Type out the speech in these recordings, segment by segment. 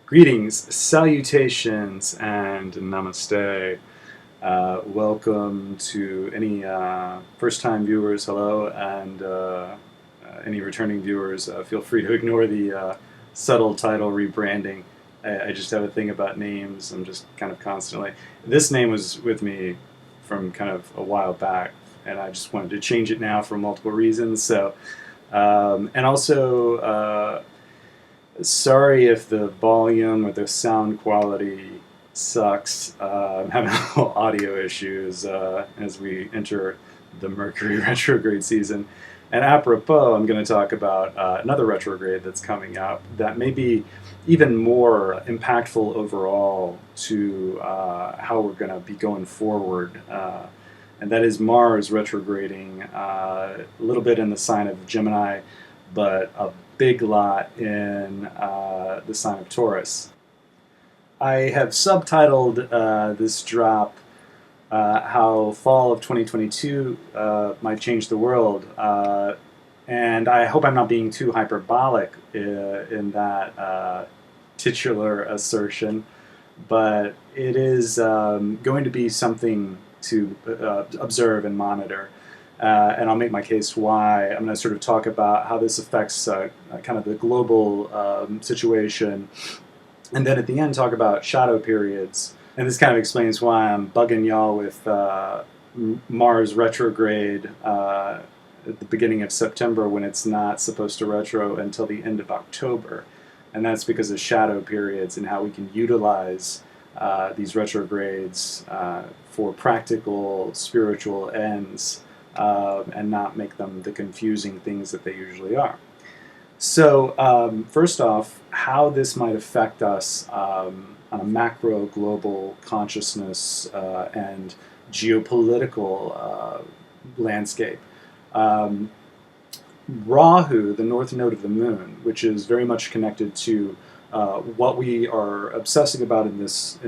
Greetings, salutations, and namaste. Welcome to any first-time viewers, hello, and any returning viewers, feel free to ignore the subtle title rebranding. I just have a thing about names. I'm just kind of constantly... This name was with me from kind of a while back, and I just wanted to change it now for multiple reasons. So, and also... sorry if the volume or the sound quality sucks. I'm having a little audio issues as we enter the Mercury retrograde season. And apropos, I'm going to talk about another retrograde that's coming up that may be even more impactful overall to how we're going to be going forward. And that is Mars retrograding a little bit in the sign of Gemini, but a big lot in the sign of Taurus. I have subtitled this drop how fall of 2022 might change the world, and I hope I'm not being too hyperbolic in that titular assertion, but it is going to be something to observe and monitor. And I'll make my case why. I'm going to sort of talk about how this affects kind of the global situation, and then at the end talk about shadow periods. And this kind of explains why I'm bugging y'all with Mars retrograde at the beginning of September when it's not supposed to retro until the end of October. And that's because of shadow periods and how we can utilize these retrogrades for practical spiritual ends. And not make them the confusing things that they usually are. So first off, how this might affect us on a macro global consciousness and geopolitical landscape. Rahu, the north node of the moon, which is very much connected to what we are obsessing about in this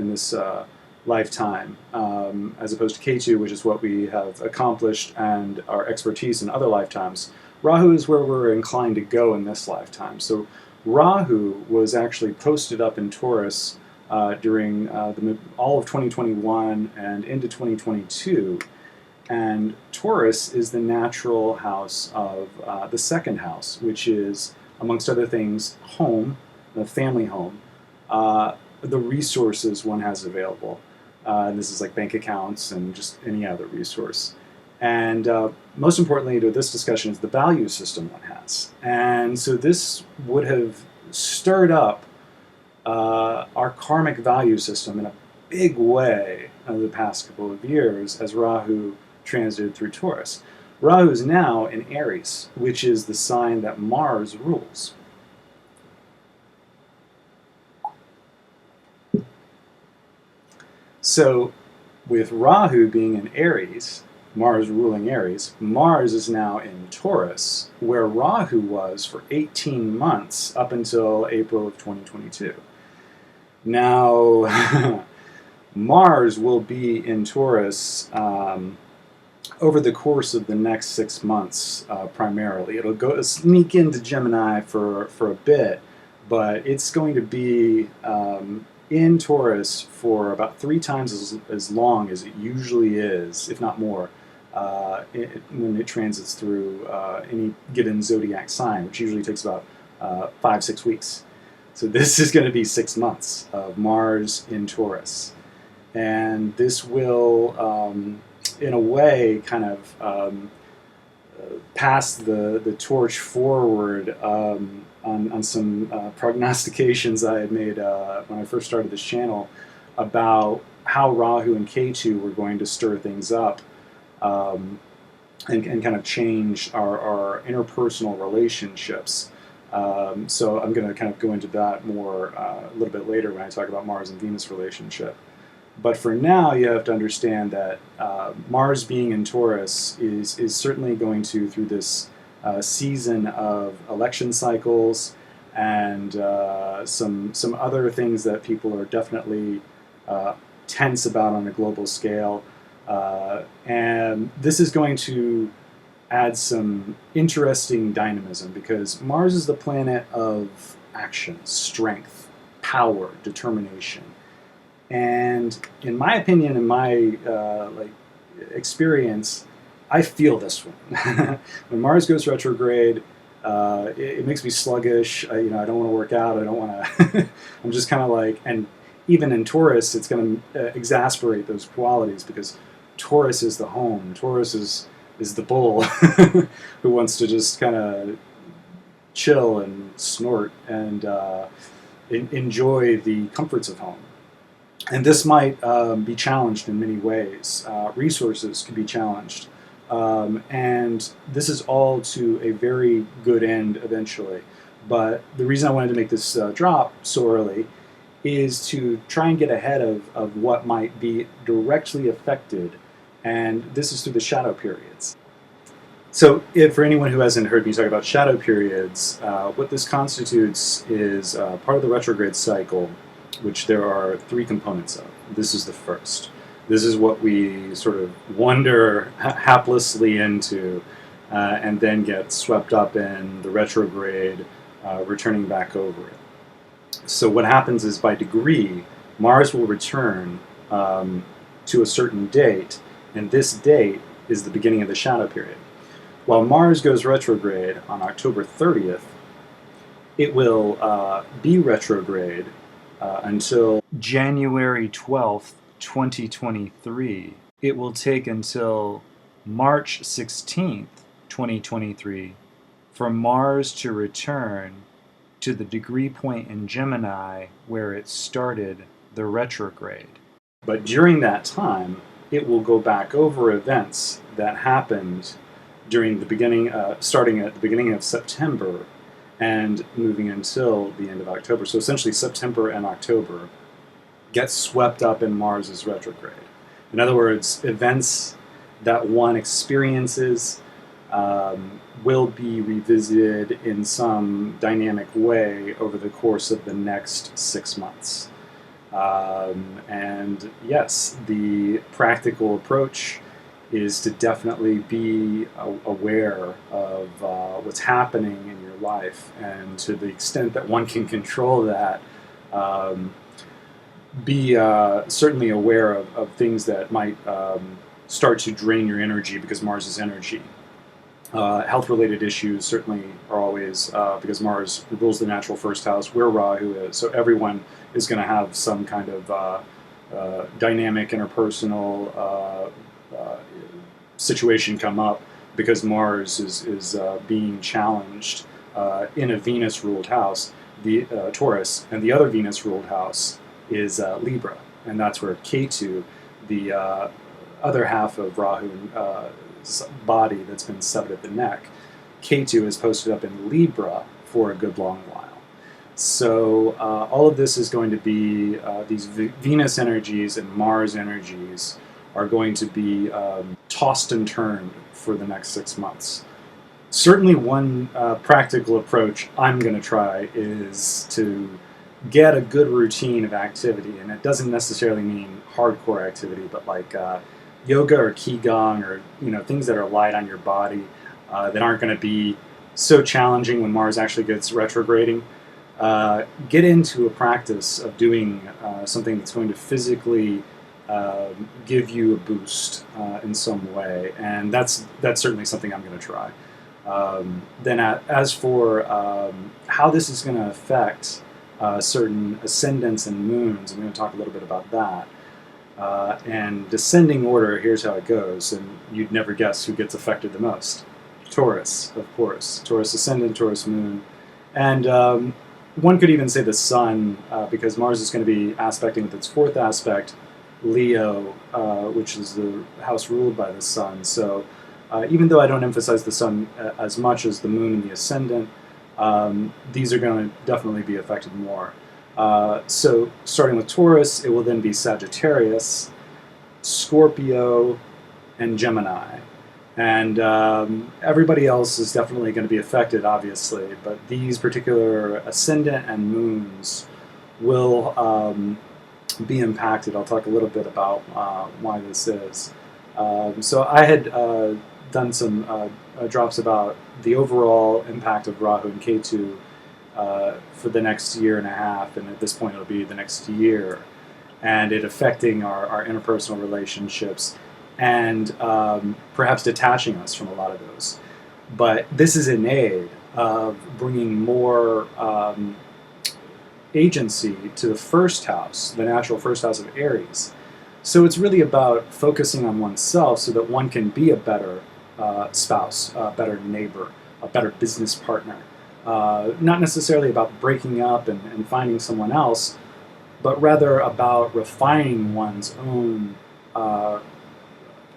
lifetime, as opposed to Ketu, which is what we have accomplished and our expertise in other lifetimes. Rahu is where we're inclined to go in this lifetime. So Rahu was actually posted up in Taurus during all of 2021 and into 2022. And Taurus is the natural house of the second house, which is, amongst other things, home, the family home, the resources one has available. And this is like bank accounts and just any other resource. And most importantly to this discussion is the value system one has. And so this would have stirred up our karmic value system in a big way over the past couple of years as Rahu transited through Taurus. Rahu is now in Aries, which is the sign that Mars rules. So, with Rahu being in Aries, Mars ruling Aries, Mars is now in Taurus, where Rahu was for 18 months up until April of 2022. Now, Mars will be in Taurus over the course of the next 6 months, primarily. It'll go sneak into Gemini for a bit, but it's going to be in Taurus for about 3 times as long as it usually is, if not more, when it transits through any given zodiac sign, which usually takes about 5-6 weeks. So this is going to be 6 months of Mars in Taurus. And this will, in a way, kind of pass the torch forward on some prognostications I had made when I first started this channel about how Rahu and Ketu were going to stir things up and kind of change our interpersonal relationships. So I'm going to kind of go into that more a little bit later when I talk about Mars and Venus relationship. But for now, you have to understand that Mars being in Taurus is certainly going to, through this season of election cycles and some other things that people are definitely tense about on a global scale. And this is going to add some interesting dynamism because Mars is the planet of action, strength, power, determination. And in my opinion, in my experience, I feel this one. When Mars goes retrograde, it makes me sluggish. I don't want to work out. I don't want to. I'm just kind of like, and even in Taurus, it's going to exasperate those qualities because Taurus is the home. Taurus is the bull who wants to just kind of chill and snort and enjoy the comforts of home. And this might be challenged in many ways. Resources could be challenged. And this is all to a very good end eventually. But the reason I wanted to make this drop so early is to try and get ahead of what might be directly affected. And this is through the shadow periods. So if, for anyone who hasn't heard me talk about shadow periods, what this constitutes is part of the retrograde cycle, which there are 3 components of. This is the first. This is what we sort of wander haplessly into and then get swept up in the retrograde, returning back over it. So what happens is, by degree, Mars will return to a certain date, and this date is the beginning of the shadow period. While Mars goes retrograde on October 30th, it will be retrograde until January 12th, 2023. It will take until March 16th, 2023 for Mars to return to the degree point in Gemini where it started the retrograde. But during that time, it will go back over events that happened during the beginning, starting at the beginning of September and moving until the end of October. So essentially September and October get swept up in Mars's retrograde. In other words, events that one experiences will be revisited in some dynamic way over the course of the next 6 months. And yes, the practical approach is to definitely be aware of what's happening in your life, and to the extent that one can control that, be certainly aware of things that might start to drain your energy, because Mars is energy. Health-related issues certainly are always, because Mars rules the natural first house, where Rahu is, so everyone is going to have some kind of dynamic interpersonal situation come up, because Mars is being challenged in a Venus-ruled house, the Taurus, and the other Venus-ruled house is Libra, and that's where Ketu, the other half of Rahu's body that's been severed at the neck, Ketu is posted up in Libra for a good long while. So all of this is going to be, these Venus energies and Mars energies are going to be tossed and turned for the next 6 months. Certainly one practical approach I'm going to try is to get a good routine of activity, and it doesn't necessarily mean hardcore activity, but like yoga or qigong, or things that are light on your body, that aren't going to be so challenging when Mars actually gets retrograding. Get into a practice of doing something that's going to physically give you a boost in some way, and that's certainly something I'm going to try. Then as for how this is going to affect certain ascendants and moons, I'm going to talk a little bit about that. And descending order, here's how it goes, and you'd never guess who gets affected the most. Taurus, of course. Taurus ascendant, Taurus moon. And one could even say the sun, because Mars is going to be aspecting with its 4th aspect, Leo, which is the house ruled by the sun. So even though I don't emphasize the sun as much as the moon and the ascendant, these are going to definitely be affected more. So starting with Taurus, it will then be Sagittarius, Scorpio, and Gemini. And everybody else is definitely going to be affected, obviously, but these particular ascendant and moons will be impacted. I'll talk a little bit about why this is. So I had done some drops about the overall impact of Rahu and Ketu for the next year and a half, and at this point it'll be the next year, and it affecting our interpersonal relationships, and perhaps detaching us from a lot of those. But this is in aid of bringing more agency to the first house, the natural first house of Aries. So it's really about focusing on oneself so that one can be a better spouse, a better neighbor, a better business partner. Not necessarily about breaking up and finding someone else, but rather about refining one's own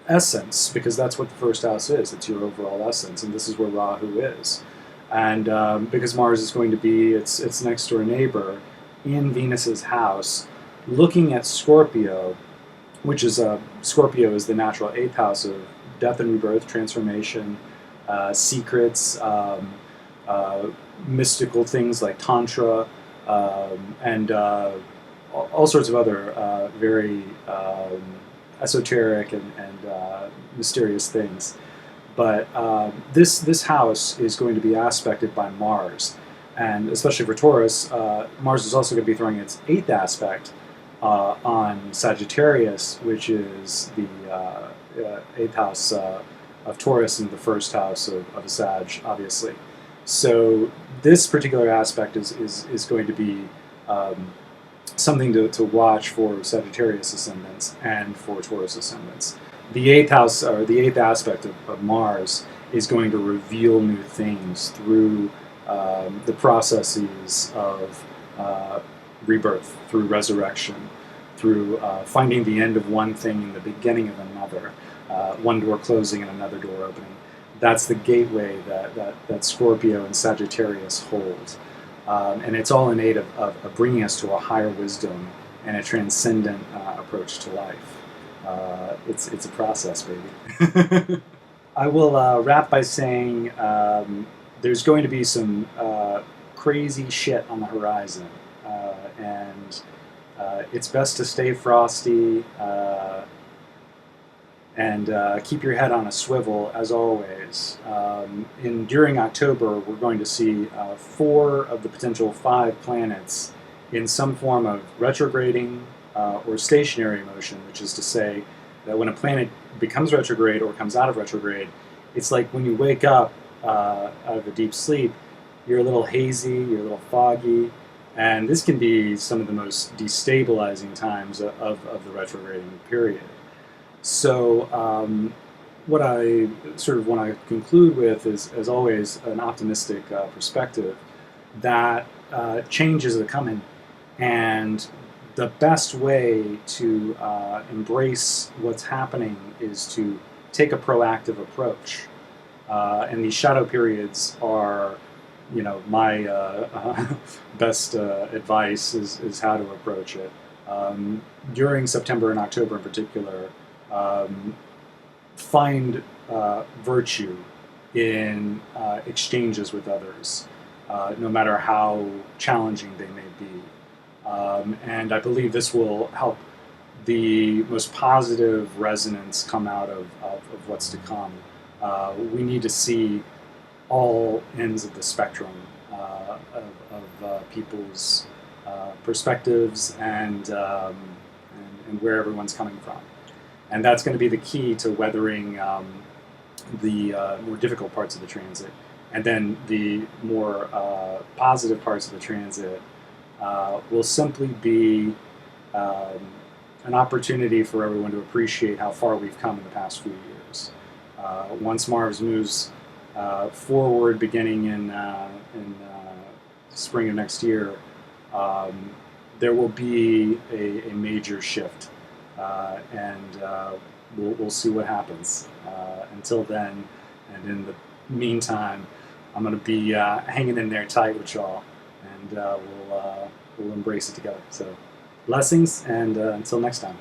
essence, because that's what the first house is. It's your overall essence, and this is where Rahu is. And because Mars is going to be its next door neighbor in Venus's house, looking at Scorpio, which is Scorpio is the natural 8th house of death and rebirth, transformation, secrets, mystical things like Tantra, and all sorts of other very esoteric and mysterious things. But this house is going to be aspected by Mars, and especially for Taurus, Mars is also going to be throwing its 8th aspect on Sagittarius, which is the 8th house of Taurus and the first house of Sag, obviously. So this particular aspect is going to be something to watch for Sagittarius ascendants and for Taurus ascendants. The 8th house, or the 8th aspect of Mars, is going to reveal new things through the processes of rebirth, through resurrection, through finding the end of one thing and the beginning of another, one door closing and another door opening. That's the gateway that Scorpio and Sagittarius hold. And it's all in aid of bringing us to a higher wisdom and a transcendent approach to life. It's a process, baby. I will wrap by saying there's going to be some crazy shit on the horizon, and it's best to stay frosty and keep your head on a swivel, as always. During October, we're going to see 4 of the potential 5 planets in some form of retrograding or stationary motion, which is to say that when a planet becomes retrograde or comes out of retrograde, it's like when you wake up out of a deep sleep, you're a little hazy, you're a little foggy, and this can be some of the most destabilizing times of the retrograding period. So what I sort of want to conclude with is, as always, an optimistic perspective that changes are coming, and the best way to embrace what's happening is to take a proactive approach. And these shadow periods are, my best advice is how to approach it. During September and October in particular, find virtue in exchanges with others, no matter how challenging they may be. And I believe this will help the most positive resonance come out of what's to come. We need to see all ends of the spectrum of people's perspectives and where everyone's coming from. And that's going to be the key to weathering the more difficult parts of the transit. And then the more positive parts of the transit will simply be an opportunity for everyone to appreciate how far we've come in the past few years. Once Mars moves forward, beginning in spring of next year, there will be a major shift, and we'll see what happens. Until then, and in the meantime, I'm going to be hanging in there tight with y'all, and we'll embrace it together. So, blessings, and until next time.